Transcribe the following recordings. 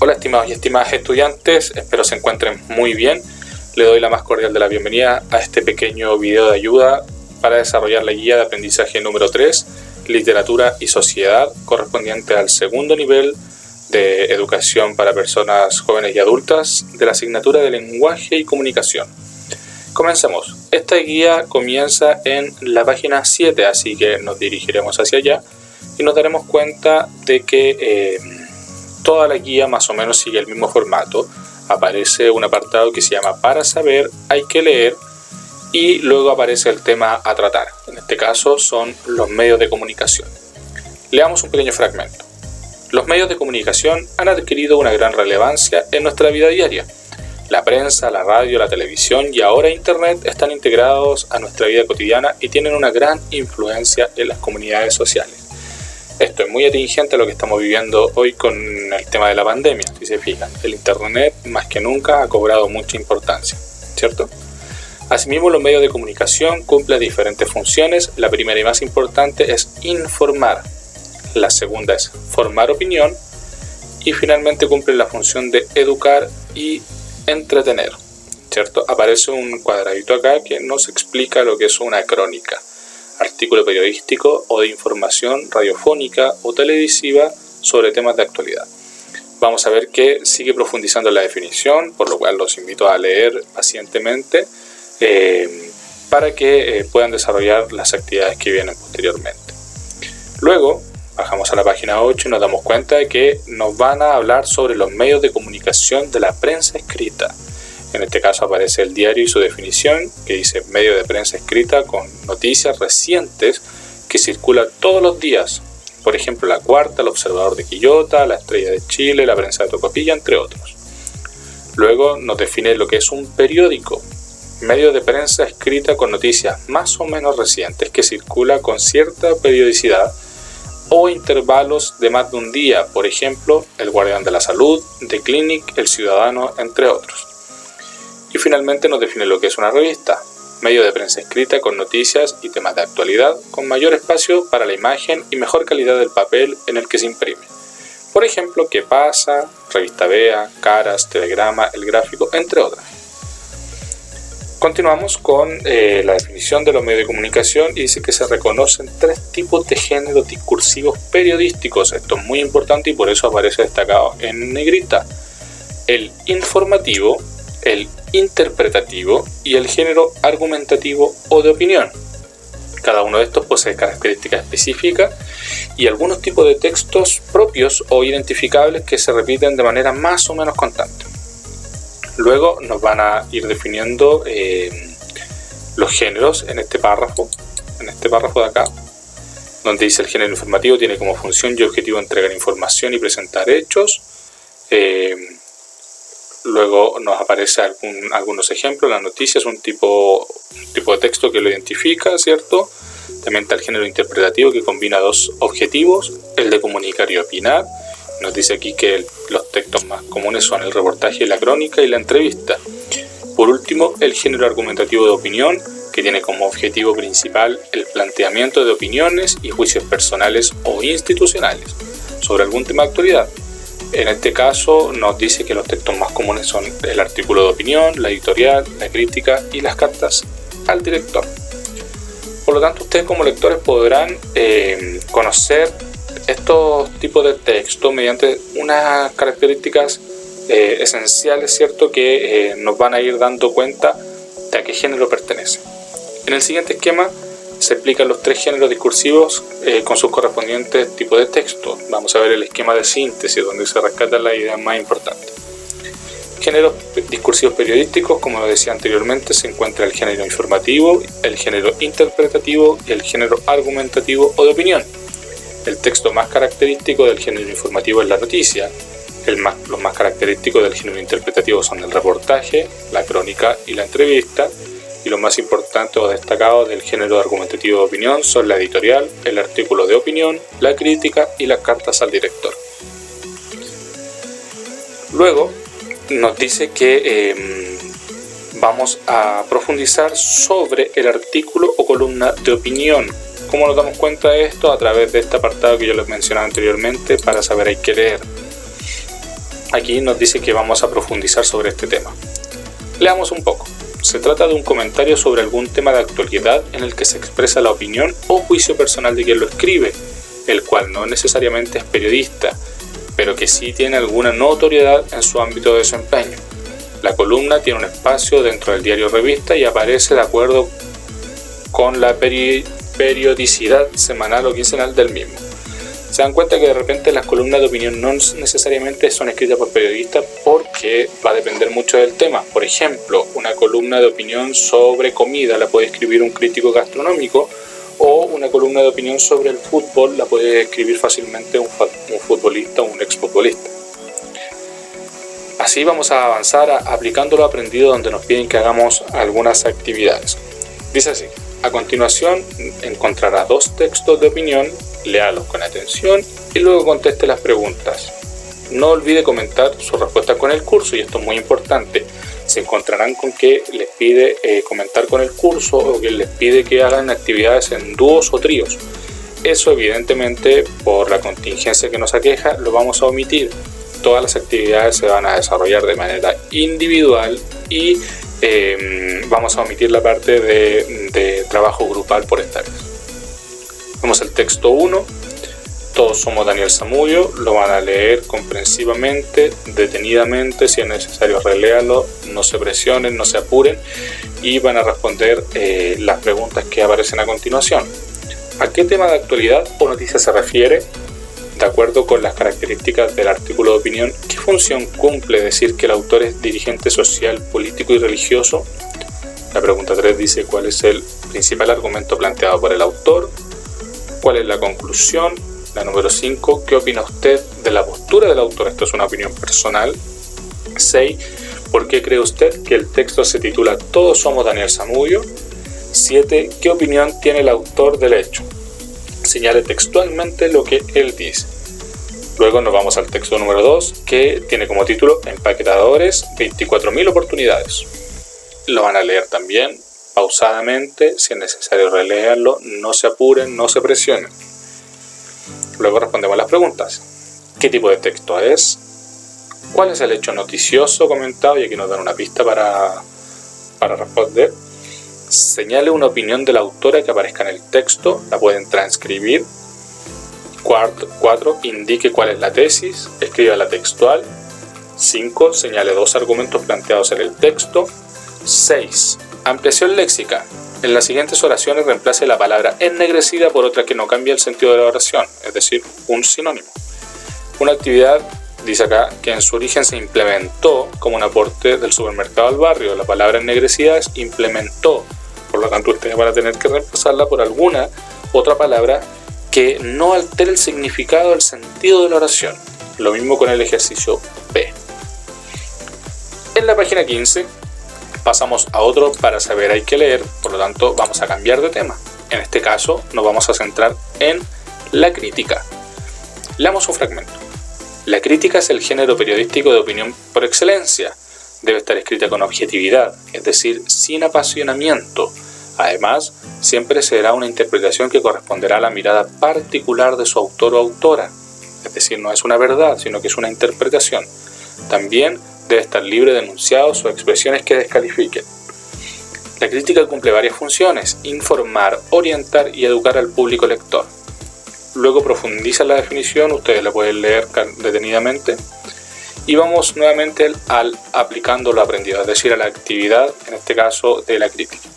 Hola estimados y estimadas estudiantes, espero se encuentren muy bien. Le doy la más cordial de la bienvenida a este pequeño video de ayuda para desarrollar la guía de aprendizaje número 3, Literatura y Sociedad, correspondiente al segundo nivel de educación para personas jóvenes y adultas de la asignatura de Lenguaje y Comunicación. Comencemos. Esta guía comienza en la página 7, así que nos dirigiremos hacia allá y nos daremos cuenta de que toda la guía más o menos sigue el mismo formato. Aparece un apartado que se llama Para saber hay que leer y luego aparece el tema a tratar. En este caso son los medios de comunicación. Leamos un pequeño fragmento. Los medios de comunicación han adquirido una gran relevancia en nuestra vida diaria. La prensa, la radio, la televisión y ahora Internet están integrados a nuestra vida cotidiana y tienen una gran influencia en las comunidades sociales. Esto es muy atingente a lo que estamos viviendo hoy con el tema de la pandemia, si se fijan. El Internet más que nunca ha cobrado mucha importancia, ¿cierto? Asimismo, los medios de comunicación cumplen diferentes funciones. La primera y más importante es informar. La segunda es formar opinión. Y finalmente cumplen la función de educar y entretener, ¿cierto? Aparece un cuadradito acá que nos explica lo que es una crónica. Artículo periodístico o de información radiofónica o televisiva sobre temas de actualidad. Vamos a ver que sigue profundizando en la definición, por lo cual los invito a leer pacientemente para que puedan desarrollar las actividades que vienen posteriormente. Luego bajamos a la página 8 y nos damos cuenta de que nos van a hablar sobre los medios de comunicación de la prensa escrita. En este caso aparece el diario y su definición, que dice medio de prensa escrita con noticias recientes que circulan todos los días. Por ejemplo, La Cuarta, El Observador de Quillota, La Estrella de Chile, La Prensa de Tocopilla, entre otros. Luego nos define lo que es un periódico, medio de prensa escrita con noticias más o menos recientes que circula con cierta periodicidad o intervalos de más de un día. Por ejemplo, El Guardián de la Salud, The Clinic, El Ciudadano, entre otros. Y finalmente nos define lo que es una revista, medio de prensa escrita con noticias y temas de actualidad, con mayor espacio para la imagen y mejor calidad del papel en el que se imprime. Por ejemplo, ¿Qué pasa?, Revista Vea, Caras, Telegrama, El Gráfico, entre otras. Continuamos con la definición de los medios de comunicación y dice que se reconocen 3 tipos de géneros discursivos periodísticos. Esto es muy importante y por eso aparece destacado en negrita. El informativo, el interpretativo y el género argumentativo o de opinión. Cada uno de estos posee características específicas y algunos tipos de textos propios o identificables que se repiten de manera más o menos constante. Luego nos van a ir definiendo los géneros en este párrafo de acá, donde dice el género informativo tiene como función y objetivo entregar información y presentar hechos. Luego nos aparece algunos ejemplos. La noticia es un tipo de texto que lo identifica, ¿cierto? También está el género interpretativo que combina 2 objetivos, el de comunicar y opinar. Nos dice aquí que los textos más comunes son el reportaje, la crónica y la entrevista. Por último, el género argumentativo de opinión, que tiene como objetivo principal el planteamiento de opiniones y juicios personales o institucionales sobre algún tema de actualidad. En este caso nos dice que los textos más comunes son el artículo de opinión, la editorial, la crítica y las cartas al director. Por lo tanto, ustedes como lectores podrán conocer estos tipos de textos mediante unas características esenciales, ¿cierto?, que nos van a ir dando cuenta de a qué género pertenece. En el siguiente esquema se explican los 3 géneros discursivos con sus correspondientes tipos de texto. Vamos a ver el esquema de síntesis, donde se rescatan las ideas más importantes. Géneros discursivos periodísticos, como decía anteriormente, se encuentra el género informativo, el género interpretativo y el género argumentativo o de opinión. El texto más característico del género informativo es la noticia. Los más característicos del género interpretativo son el reportaje, la crónica y la entrevista. Y los más importantes o destacados del género argumentativo de opinión son la editorial, el artículo de opinión, la crítica y las cartas al director. Luego nos dice que vamos a profundizar sobre el artículo o columna de opinión. ¿Cómo nos damos cuenta de esto? A través de este apartado que yo les mencionaba anteriormente, para saber hay que leer. aquí nos dice que vamos a profundizar sobre este tema. Leamos un poco. Se trata de un comentario sobre algún tema de actualidad en el que se expresa la opinión o juicio personal de quien lo escribe, el cual no necesariamente es periodista, pero que sí tiene alguna notoriedad en su ámbito de desempeño. La columna tiene un espacio dentro del diario revista y aparece de acuerdo con la periodicidad semanal o quincenal del mismo. Se dan cuenta que de repente las columnas de opinión no necesariamente son escritas por periodistas porque va a depender mucho del tema. Por ejemplo, una columna de opinión sobre comida la puede escribir un crítico gastronómico, o una columna de opinión sobre el fútbol la puede escribir fácilmente un futbolista o un exfutbolista. Así vamos a avanzar aplicando lo aprendido donde nos piden que hagamos algunas actividades. Dice así: a continuación encontrará 2 textos de opinión, léalos con atención y luego conteste las preguntas. No olvide comentar su respuesta con el curso, y esto es muy importante. Se encontrarán con que les pide comentar con el curso, o que les pide que hagan actividades en dúos o tríos. Eso evidentemente, por la contingencia que nos aqueja, lo vamos a omitir. Todas las actividades se van a desarrollar de manera individual y vamos a omitir la parte de trabajo grupal por esta vez. Vamos al texto 1. Todos somos Daniel Zamudio. Lo van a leer comprensivamente, detenidamente, si es necesario reléanlo, no se presionen, no se apuren, y van a responder las preguntas que aparecen a continuación. ¿A qué tema de actualidad o noticia se refiere? De acuerdo con las características del artículo de opinión, ¿qué función cumple decir que el autor es dirigente social, político y religioso? La pregunta 3 dice: ¿cuál es el principal argumento planteado por el autor? ¿Cuál es la conclusión? La número 5, ¿qué opina usted de la postura del autor? Esto es una opinión personal. 6, ¿por qué cree usted que el texto se titula Todos somos Daniel Zamudio? 7, ¿qué opinión tiene el autor del hecho? Señale textualmente lo que él dice. Luego nos vamos al texto número 2, que tiene como título Empaquetadores, 24.000 oportunidades. Lo van a leer también pausadamente, si es necesario reléanlo, no se apuren, no se presionen. Luego respondemos las preguntas. ¿Qué tipo de texto es? ¿Cuál es el hecho noticioso comentado? Y aquí nos dan una pista para responder. Señale una opinión de la autora que aparezca en el texto, la pueden transcribir. 4, indique cuál es la tesis, escriba la textual. 5, señale 2 argumentos planteados en el texto. 6, ampliación léxica. En las siguientes oraciones reemplace la palabra ennegrecida por otra que no cambia el sentido de la oración, es decir, un sinónimo. Una actividad, dice acá, que en su origen se implementó como un aporte del supermercado al barrio. La palabra ennegrecida es implementó, por lo tanto ustedes van a tener que reemplazarla por alguna otra palabra que no altere el significado, el sentido de la oración. Lo mismo con el ejercicio B. En la página 15 pasamos a otro para saber hay que leer, por lo tanto vamos a cambiar de tema. En este caso nos vamos a centrar en la crítica. Leamos un fragmento. La crítica es el género periodístico de opinión por excelencia. Debe estar escrita con objetividad, es decir, sin apasionamiento. Además, siempre será una interpretación que corresponderá a la mirada particular de su autor o autora. Es decir, no es una verdad, sino que es una interpretación. También debe estar libre de enunciados o expresiones que descalifiquen. La crítica cumple varias funciones: informar, orientar y educar al público lector. Luego profundiza la definición, ustedes la pueden leer detenidamente. Y vamos nuevamente al aplicando lo aprendido, es decir, a la actividad, en este caso, de la crítica.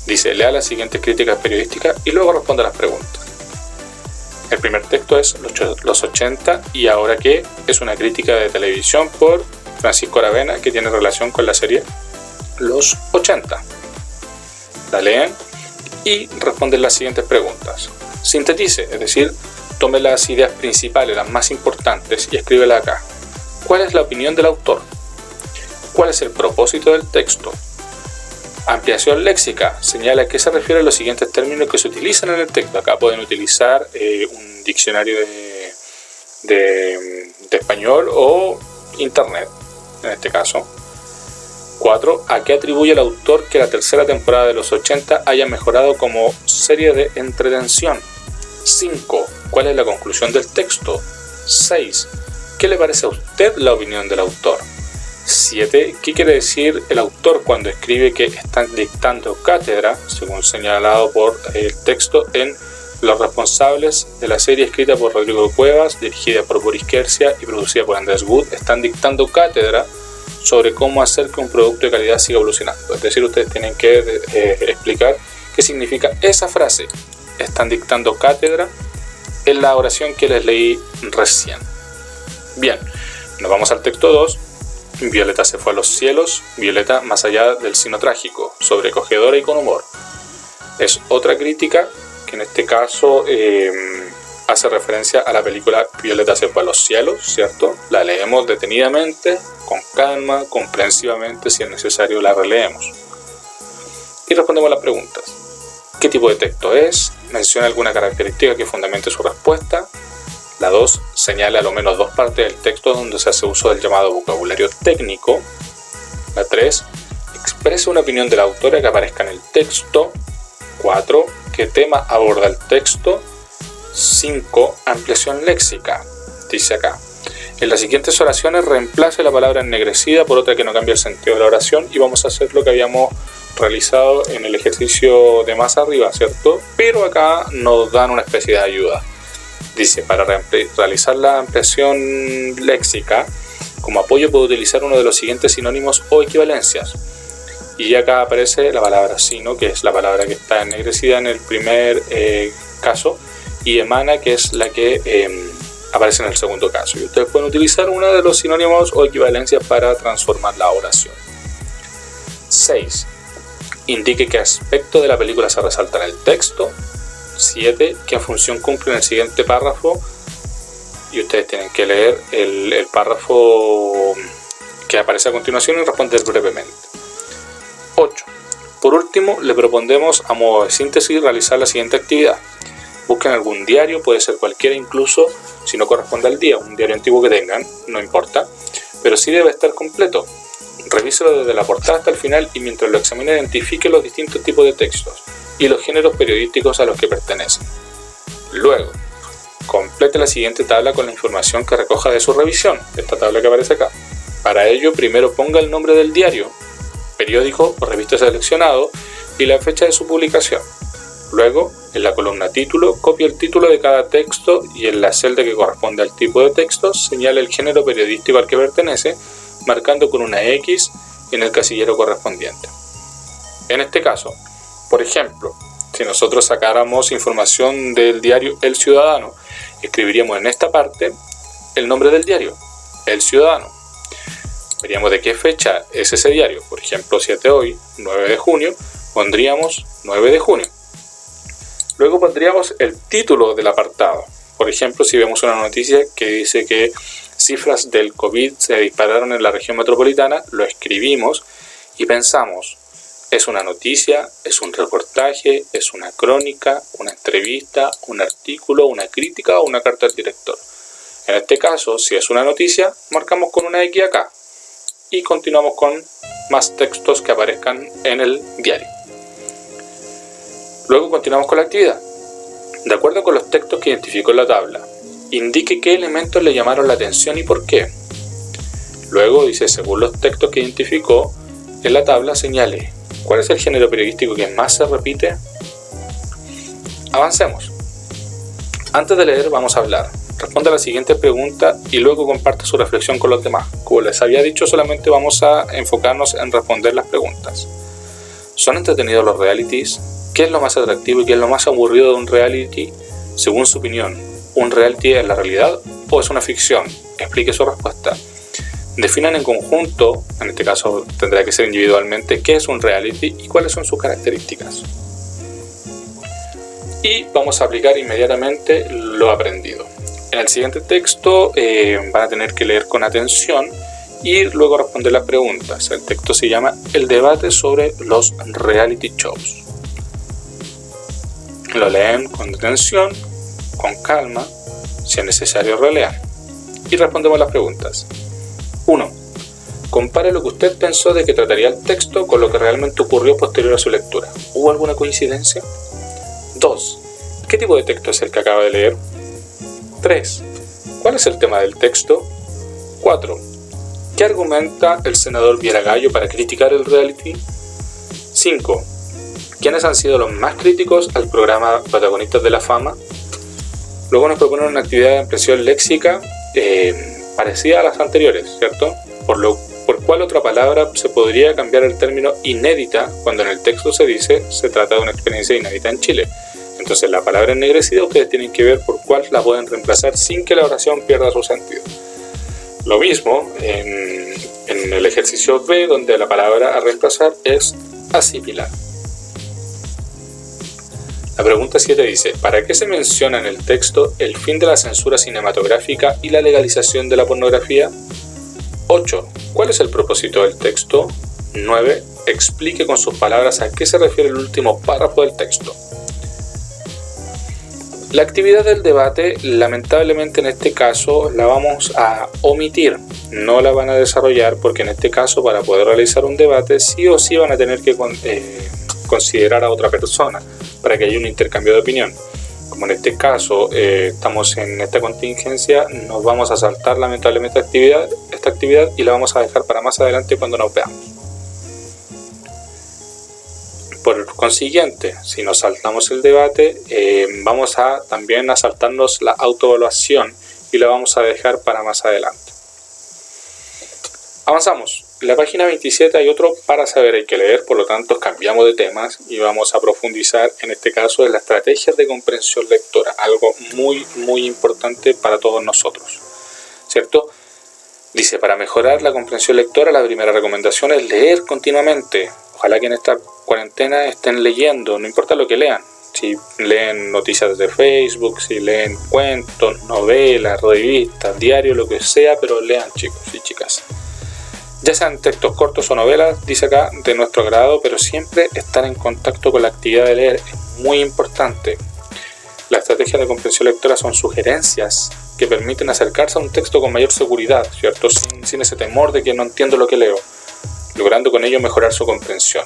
Dice: lea las siguientes críticas periodísticas y luego responda las preguntas. El primer texto es Los 80 y ahora qué, es una crítica de televisión por Francisco Aravena que tiene relación con la serie Los 80. La leen y responden las siguientes preguntas. Sintetice, es decir, tome las ideas principales, las más importantes, y escríbela acá. ¿Cuál es la opinión del autor? ¿Cuál es el propósito del texto? Ampliación léxica. Señala a qué se refieren los siguientes términos que se utilizan en el texto. Acá pueden utilizar un diccionario de español o internet, en este caso. 4. ¿A qué atribuye el autor que la tercera temporada de Los 80 haya mejorado como serie de entretención? 5. ¿Cuál es la conclusión del texto? 6. ¿Qué le parece a usted la opinión del autor? 7. ¿Qué quiere decir el autor cuando escribe que están dictando cátedra, según señalado por el texto en Los responsables de la serie escrita por Rodrigo Cuevas, dirigida por Boris Kersia y producida por Andrés Wood, están dictando cátedra sobre cómo hacer que un producto de calidad siga evolucionando? Es decir, ustedes tienen que explicar qué significa esa frase, están dictando cátedra, en la oración que les leí recién. Bien, nos vamos al texto 2. Violeta se fue a los cielos, Violeta más allá del signo trágico, sobrecogedora y con humor. Es otra crítica que en este caso hace referencia a la película Violeta se fue a los cielos, ¿cierto? La leemos detenidamente, con calma, comprensivamente, si es necesario la releemos. Y respondemos las preguntas. ¿Qué tipo de texto es? Menciona alguna característica que fundamente su respuesta. La 2 señala al menos 2 partes del texto donde se hace uso del llamado vocabulario técnico. La 3 expresa una opinión de la autora que aparezca en el texto. 4. ¿Qué tema aborda el texto? 5. Ampliación léxica. Dice acá: en las siguientes oraciones reemplace la palabra ennegrecida por otra que no cambie el sentido de la oración, y vamos a hacer lo que habíamos realizado en el ejercicio de más arriba, ¿cierto? Pero acá nos dan una especie de ayuda. Dice: para realizar la ampliación léxica, como apoyo puedo utilizar uno de los siguientes sinónimos o equivalencias. Y acá aparece la palabra sino, que es la palabra que está ennegrecida en el primer caso, y emana, que es la que aparece en el segundo caso. Y ustedes pueden utilizar uno de los sinónimos o equivalencias para transformar la oración. 6. Indique qué aspecto de la película se resalta en el texto. 7. ¿Qué función cumple en el siguiente párrafo? Y ustedes tienen que leer el párrafo que aparece a continuación y responder brevemente. 8. Por último, le proponemos a modo de síntesis realizar la siguiente actividad. Busquen algún diario, puede ser cualquiera, incluso si no corresponde al día, un diario antiguo que tengan, no importa, pero sí debe estar completo. Revíselo desde la portada hasta el final y mientras lo examine identifique los distintos tipos de textos y los géneros periodísticos a los que pertenecen. Luego, complete la siguiente tabla con la información que recoja de su revisión, esta tabla que aparece acá. Para ello, primero ponga el nombre del diario, periódico o revista seleccionado y la fecha de su publicación. Luego, en la columna título, copie el título de cada texto y en la celda que corresponde al tipo de texto, señale el género periodístico al que pertenece, marcando con una X en el casillero correspondiente. En este caso, por ejemplo, si nosotros sacáramos información del diario El Ciudadano, escribiríamos en esta parte el nombre del diario, El Ciudadano. Veríamos de qué fecha es ese diario. Por ejemplo, si es de hoy, 9 de junio, pondríamos 9 de junio. Luego pondríamos el título del apartado. Por ejemplo, si vemos una noticia que dice que cifras del COVID se dispararon en la región metropolitana, lo escribimos y pensamos: ¿es una noticia? ¿Es un reportaje? ¿Es una crónica? ¿Una entrevista? ¿Un artículo? ¿Una crítica? ¿O una carta al director? En este caso, si es una noticia, marcamos con una X acá y continuamos con más textos que aparezcan en el diario. Luego continuamos con la actividad. De acuerdo con los textos que identificó en la tabla, indique qué elementos le llamaron la atención y por qué. Luego dice: según los textos que identificó en la tabla, señale cuál es el género periodístico que más se repite. Avancemos. Antes de leer, vamos a hablar. Responda a la siguiente pregunta y luego comparte su reflexión con los demás. Como les había dicho, solamente vamos a enfocarnos en responder las preguntas. ¿Son entretenidos los realities? ¿Qué es lo más atractivo y qué es lo más aburrido de un reality? Según su opinión, ¿un reality es la realidad o es una ficción? Explique su respuesta. Definan en conjunto, en este caso tendrá que ser individualmente, qué es un reality y cuáles son sus características. Y vamos a aplicar inmediatamente lo aprendido. En el siguiente texto van a tener que leer con atención y luego responder las preguntas. El texto se llama El debate sobre los reality shows. Lo leen con atención, con calma, si es necesario relean. Y respondemos las preguntas. 1. Compare lo que usted pensó de que trataría el texto con lo que realmente ocurrió posterior a su lectura. ¿Hubo alguna coincidencia? 2. ¿Qué tipo de texto es el que acaba de leer? 3. ¿Cuál es el tema del texto? 4. ¿Qué argumenta el senador Viera-Gallo para criticar el reality? 5. ¿Quiénes han sido los más críticos al programa Protagonistas de la Fama? Luego nos proponen una actividad de ampliación léxica parecida a las anteriores, ¿cierto? ¿Por cuál otra palabra se podría cambiar el término inédita cuando en el texto se dice se trata de una experiencia inédita en Chile? Entonces la palabra ennegrecida ustedes tienen que ver por cuál la pueden reemplazar sin que la oración pierda su sentido. Lo mismo en el ejercicio B, donde la palabra a reemplazar es asimilar. La pregunta 7 dice: ¿para qué se menciona en el texto el fin de la censura cinematográfica y la legalización de la pornografía? 8. ¿Cuál es el propósito del texto? 9. Explique con sus palabras a qué se refiere el último párrafo del texto. La actividad del debate, lamentablemente en este caso, la vamos a omitir. No la van a desarrollar porque en este caso, para poder realizar un debate, sí o sí van a tener que considerar a otra persona para que haya un intercambio de opinión. Como en este caso estamos en esta contingencia, nos vamos a saltar lamentablemente esta actividad y la vamos a dejar para más adelante cuando nos veamos. Por consiguiente, si nos saltamos el debate, vamos a también a saltarnos la autoevaluación y la vamos a dejar para más adelante. Avanzamos. En la página 27 hay otro para saber hay que leer, por lo tanto cambiamos de temas y vamos a profundizar en este caso en las estrategias de comprensión lectora, algo muy importante para todos nosotros, ¿cierto? Dice: para mejorar la comprensión lectora, la primera recomendación es leer continuamente. Ojalá que en esta cuarentena estén leyendo, no importa lo que lean. Si leen noticias de Facebook, si leen cuentos, novelas, revistas, diarios, lo que sea, pero lean, chicos y chicas. Ya sean textos cortos o novelas, dice acá, de nuestro agrado, pero siempre estar en contacto con la actividad de leer es muy importante. Las estrategias de comprensión lectora son sugerencias que permiten acercarse a un texto con mayor seguridad, ¿cierto? Sin ese temor de que no entiendo lo que leo, logrando con ello mejorar su comprensión.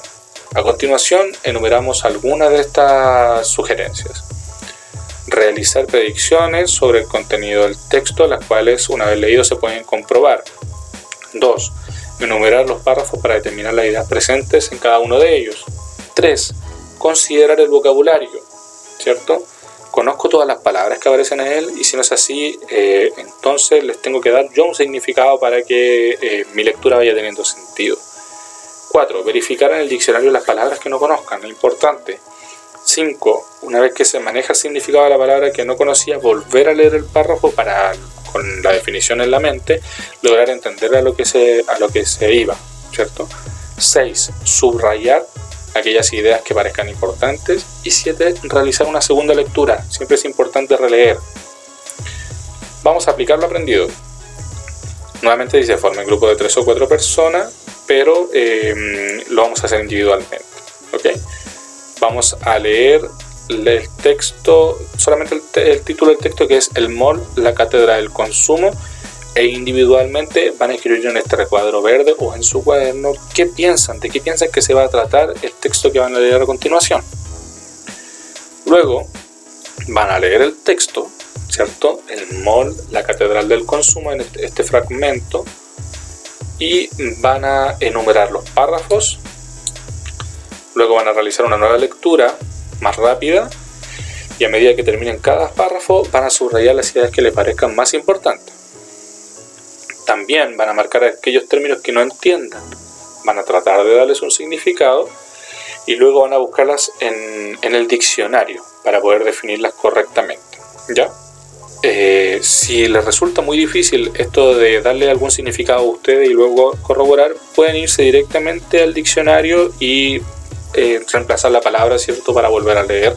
A continuación, enumeramos algunas de estas sugerencias. Realizar predicciones sobre el contenido del texto, las cuales una vez leídos se pueden comprobar. 2. Enumerar los párrafos para determinar las ideas presentes en cada uno de ellos. 3. Considerar el vocabulario, ¿cierto? Conozco todas las palabras que aparecen en él y si no es así, entonces les tengo que dar yo un significado para que mi lectura vaya teniendo sentido. 4. Verificar en el diccionario las palabras que no conozcan, es importante. 5. Una vez que se maneja el significado de la palabra que no conocía, volver a leer el párrafo para, con la definición en la mente, lograr entender a lo que se iba, ¿cierto? 6. Subrayar aquellas ideas que parezcan importantes. Y 7. Realizar una segunda lectura. Siempre es importante releer. Vamos a aplicar lo aprendido. Nuevamente dice: formen grupo de 3 o 4 personas, pero lo vamos a hacer individualmente, ¿ok? Vamos a leer el texto, solamente el título del texto, que es El Mall, la Cátedra del Consumo, e individualmente van a escribir en este recuadro verde o en su cuaderno de qué piensan que se va a tratar el texto que van a leer a continuación. Luego van a leer el texto, ¿cierto? El Mall, la Catedral del Consumo, en este fragmento, y van a enumerar los párrafos. Luego van a realizar una nueva lectura más rápida y a medida que terminen cada párrafo van a subrayar las ideas que les parezcan más importantes. También van a marcar aquellos términos que no entiendan, van a tratar de darles un significado y luego van a buscarlas en el diccionario para poder definirlas correctamente, ¿ya? Si les resulta muy difícil esto de darle algún significado a ustedes y luego corroborar, pueden irse directamente al diccionario y reemplazar la palabra, ¿cierto?, para volver a leer.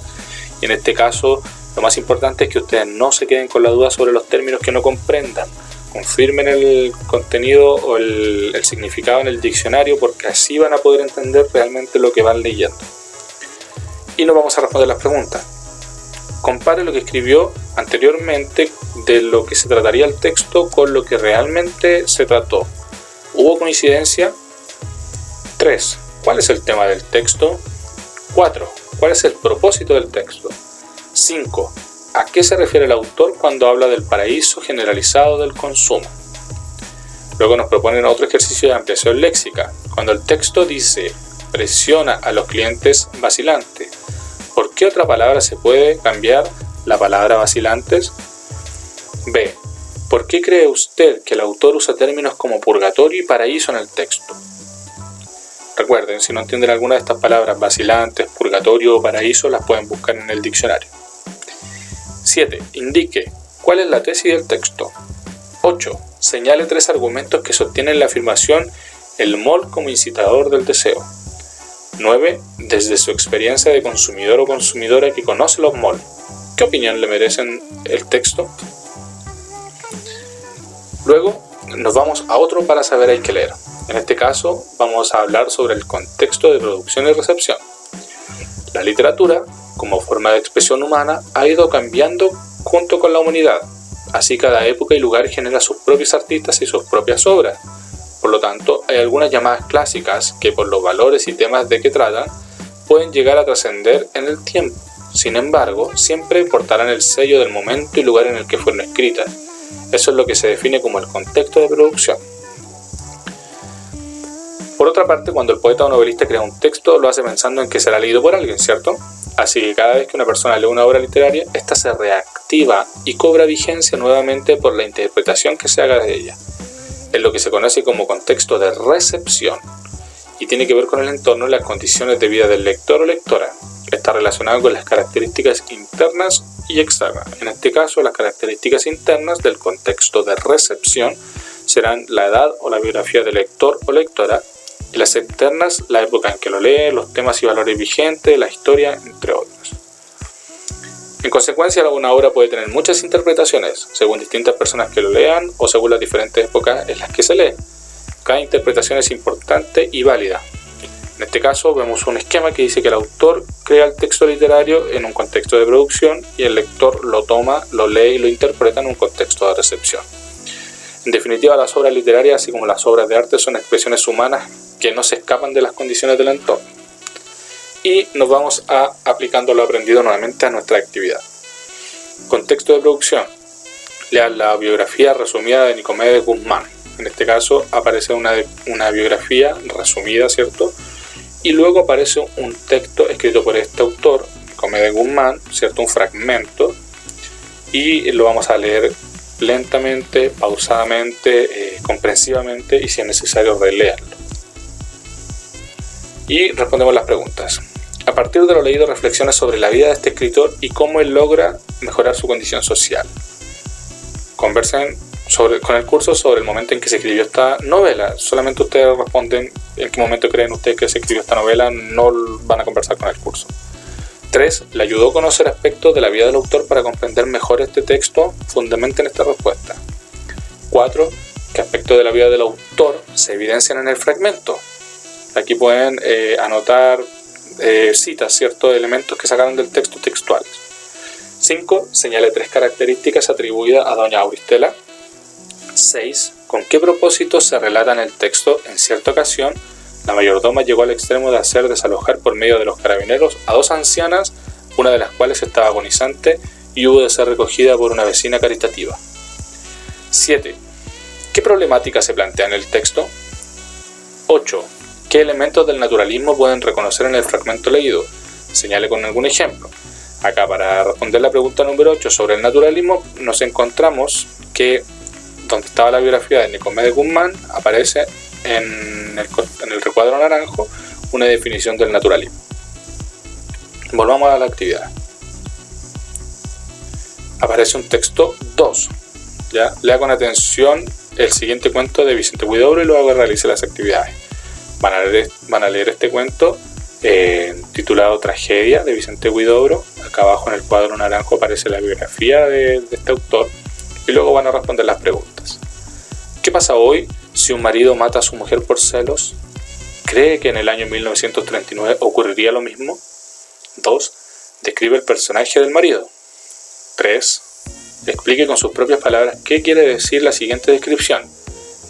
Y en este caso, lo más importante es que ustedes no se queden con la duda sobre los términos que no comprendan. Confirmen el contenido o el significado en el diccionario, porque así van a poder entender realmente lo que van leyendo. Y nos vamos a responder las preguntas. Compare lo que escribió anteriormente de lo que se trataría el texto con lo que realmente se trató. ¿Hubo coincidencia? 3. ¿Cuál es el tema del texto? 4. ¿Cuál es el propósito del texto? 5. ¿A qué se refiere el autor cuando habla del paraíso generalizado del consumo? Luego nos proponen otro ejercicio de ampliación léxica. Cuando el texto dice presiona a los clientes vacilantes, ¿por qué otra palabra se puede cambiar la palabra vacilantes? B. ¿Por qué cree usted que el autor usa términos como purgatorio y paraíso en el texto? Recuerden, si no entienden alguna de estas palabras, vacilantes, purgatorio o paraíso, las pueden buscar en el diccionario. 7. Indique cuál es la tesis del texto. 8. Señale 3 argumentos que sostienen la afirmación el mall como incitador del deseo. 9. Desde su experiencia de consumidor o consumidora que conoce los malls, ¿qué opinión le merecen el texto? Luego nos vamos a otro para saber hay que leer. En este caso vamos a hablar sobre el contexto de producción y recepción. La literatura, como forma de expresión humana, ha ido cambiando junto con la humanidad. Así cada época y lugar genera sus propios artistas y sus propias obras. Por lo tanto, hay algunas llamadas clásicas que por los valores y temas de que tratan pueden llegar a trascender en el tiempo. Sin embargo, siempre portarán el sello del momento y lugar en el que fueron escritas. Eso es lo que se define como el contexto de producción. Por otra parte, cuando el poeta o novelista crea un texto, lo hace pensando en que será leído por alguien, ¿cierto? Así que cada vez que una persona lee una obra literaria, ésta se reactiva y cobra vigencia nuevamente por la interpretación que se haga de ella. Es lo que se conoce como contexto de recepción y tiene que ver con el entorno y las condiciones de vida del lector o lectora. Está relacionado con las características internas y externas. En este caso, las características internas del contexto de recepción serán la edad o la biografía del lector o lectora, y las externas, la época en que lo lee, los temas y valores vigentes, la historia, entre otros. En consecuencia, una obra puede tener muchas interpretaciones, según distintas personas que lo lean o según las diferentes épocas en las que se lee. Cada interpretación es importante y válida. En este caso, vemos un esquema que dice que el autor crea el texto literario en un contexto de producción y el lector lo toma, lo lee y lo interpreta en un contexto de recepción. En definitiva, las obras literarias, así como las obras de arte, son expresiones humanas que no se escapan de las condiciones del entorno. Y nos vamos a aplicando lo aprendido nuevamente a nuestra actividad. Contexto de producción. Lean la biografía resumida de Nicomedes Guzmán. En este caso aparece una biografía resumida, ¿cierto? Y luego aparece un texto escrito por este autor, Nicomedes Guzmán, ¿cierto? Un fragmento. Y lo vamos a leer lentamente, pausadamente, comprensivamente y si es necesario releerlo. Y respondemos las preguntas. A partir de lo leído, reflexiona sobre la vida de este escritor y cómo él logra mejorar su condición social. Conversen con el curso sobre el momento en que se escribió esta novela. Solamente ustedes responden en qué momento creen ustedes que se escribió esta novela, no van a conversar con el curso. 3. ¿Le ayudó a conocer aspectos de la vida del autor para comprender mejor este texto? Fundamenten esta respuesta. 4. ¿Qué aspectos de la vida del autor se evidencian en el fragmento? Aquí pueden anotar citas, ¿cierto? Elementos que sacaron del texto textuales. 5. Señale 3 características atribuidas a doña Auristela. 6. ¿Con qué propósito se relata en el texto? En cierta ocasión, la mayordoma llegó al extremo de hacer desalojar por medio de los carabineros a 2 ancianas, una de las cuales estaba agonizante y hubo de ser recogida por una vecina caritativa. 7. ¿Qué problemática se plantea en el texto? 8. ¿Qué elementos del naturalismo pueden reconocer en el fragmento leído? Señale con algún ejemplo. Acá, para responder la pregunta número 8 sobre el naturalismo, nos encontramos que donde estaba la biografía de Nicomedes Guzmán, aparece en el recuadro naranjo una definición del naturalismo. Volvamos a la actividad. Aparece un texto 2. ¿Ya? Lea con atención el siguiente cuento de Vicente Huidobro y luego realice las actividades. Van a leer este cuento titulado Tragedia de Vicente Huidobro. Acá abajo en el cuadro naranjo aparece la biografía de este autor y luego van a responder las preguntas. ¿Qué pasa hoy si un marido mata a su mujer por celos? ¿Cree que en el año 1939 ocurriría lo mismo? 2. Describe el personaje del marido. 3. Explique con sus propias palabras qué quiere decir la siguiente descripción,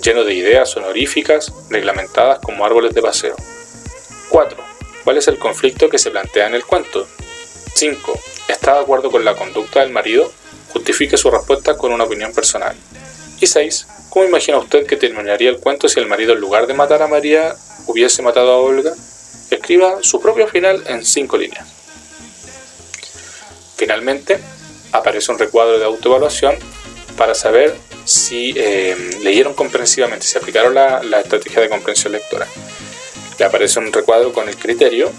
lleno de ideas honoríficas reglamentadas como árboles de paseo. 4. ¿Cuál es el conflicto que se plantea en el cuento? 5. ¿Está de acuerdo con la conducta del marido? Justifique su respuesta con una opinión personal. Y 6. ¿Cómo imagina usted que terminaría el cuento si el marido, en lugar de matar a María, hubiese matado a Olga? Escriba su propio final en 5 líneas. Finalmente, aparece un recuadro de autoevaluación para saber si leyeron comprensivamente, si aplicaron la estrategia de comprensión lectora. Le aparece un recuadro con el criterio,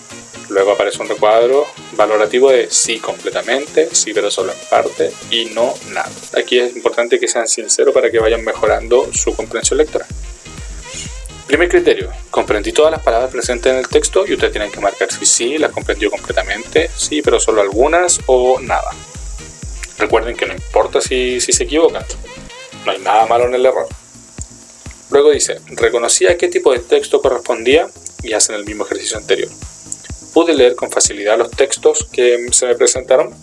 luego aparece un recuadro valorativo de sí completamente, sí pero solo en parte y no nada. Aquí es importante que sean sinceros para que vayan mejorando su comprensión lectora. Primer criterio, comprendí todas las palabras presentes en el texto y ustedes tienen que marcar si sí, las comprendió completamente, sí pero solo algunas o nada. Recuerden que no importa si se equivocan, no hay nada malo en el error. Luego dice, reconocí a qué tipo de texto correspondía y hacen el mismo ejercicio anterior. Pude leer con facilidad los textos que se me presentaron.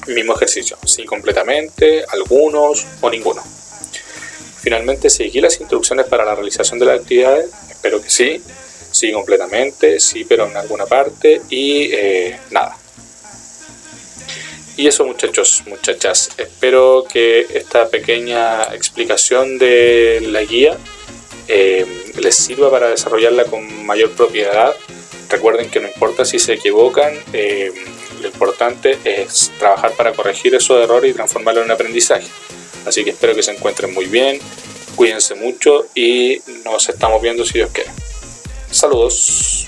Mismo ejercicio, sí completamente, algunos o ninguno. Finalmente seguí las instrucciones para la realización de las actividades. Espero que sí, sí completamente, sí pero en alguna parte y nada. Y eso, muchachos, muchachas, espero que esta pequeña explicación de la guía les sirva para desarrollarla con mayor propiedad. Recuerden que no importa si se equivocan, lo importante es trabajar para corregir esos errores y transformarlo en aprendizaje. Así que espero que se encuentren muy bien, cuídense mucho y nos estamos viendo si Dios quiere. Saludos.